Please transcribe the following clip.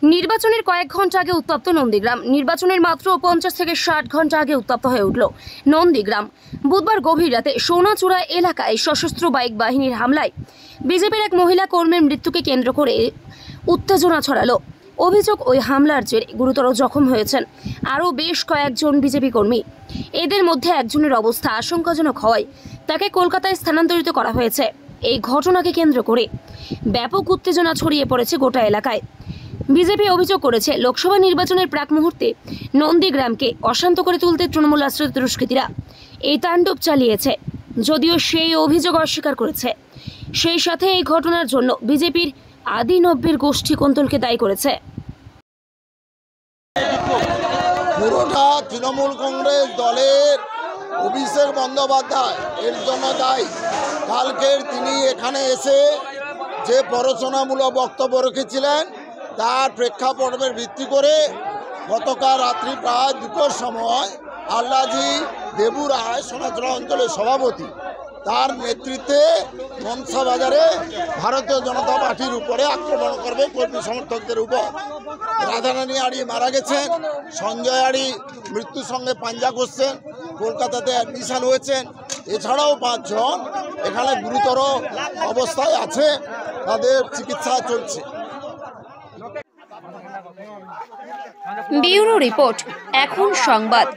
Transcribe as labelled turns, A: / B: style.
A: নির্বাচনের কয়েক ঘন্টা আগে উত্তপ্ত নন্দীগ্রাম। নির্বাচনের মাত্র 50 থেকে 60 ঘন্টা আগে উত্তপ্ত হয়ে উঠল নন্দীগ্রাম। বুধবার গভীর রাতে সোনাচূড়া এলাকায় সশস্ত্র বাইক বাহিনীর হামলায় বিজেপির এক মহিলা কর্মীর মৃত্যুকে কেন্দ্র করে উত্তেজনা ছড়ালো। অভিযোগ, ওই হামলার জেরে গুরুতর জখম হয়েছেন আরও বেশ কয়েকজন বিজেপি কর্মী। এদের মধ্যে একজনের অবস্থা আশঙ্কাজনক হওয়ায় তাকে কলকাতায় স্থানান্তরিত করা হয়েছে। এই ঘটনাকে কেন্দ্র করে ব্যাপক উত্তেজনা ছড়িয়ে পড়েছে গোটা এলাকায়। বিজেপি অভিযোগ করেছে, লোকসভা নির্বাচনের প্রাক মুহূর্তে নন্দীগ্রামকে অশান্ত করে তুলতে তৃণমূল আশ্রিত দুষ্কৃতীরা এই তাণ্ডব চালিয়েছে। যদিও সেই অভিযোগ অস্বীকার করেছে। সেই সাথে এই ঘটনার জন্য বিজেপির আদি 90-এর গোষ্ঠী কোন্দলকে দায়ী করেছে।
B: পুরোটা তৃণমূল কংগ্রেস দলের অভিষেক বন্দ্যোপাধ্যায় এর জন্য দায়ী। কালকের তিনি এখানে এসে যে প্ররোচনামূলক বক্তব্য রেখেছিলেন তার প্রেক্ষাপটের ভিত্তি করে গতকাল রাত্রি প্রায় 2টার সময় আল্লাজি দেবু রায় সোনাচূড়া অঞ্চলের সভাপতি তার নেতৃত্বে মনসা বাজারে ভারতীয় জনতা পার্টির উপরে আক্রমণ করবে কর্মী সমর্থকদের উপর। রাধারানী আড়ি মারা গেছেন, সঞ্জয় আড়ি মৃত্যুর সঙ্গে পাঞ্জা করছেন, কলকাতাতে অ্যাডমিশন হয়েছেন। এছাড়াও 5 জন এখানে গুরুতর অবস্থায় আছে, তাদের চিকিৎসা চলছে।
A: ব্যুরো রিপোর্ট, এখন সংবাদ।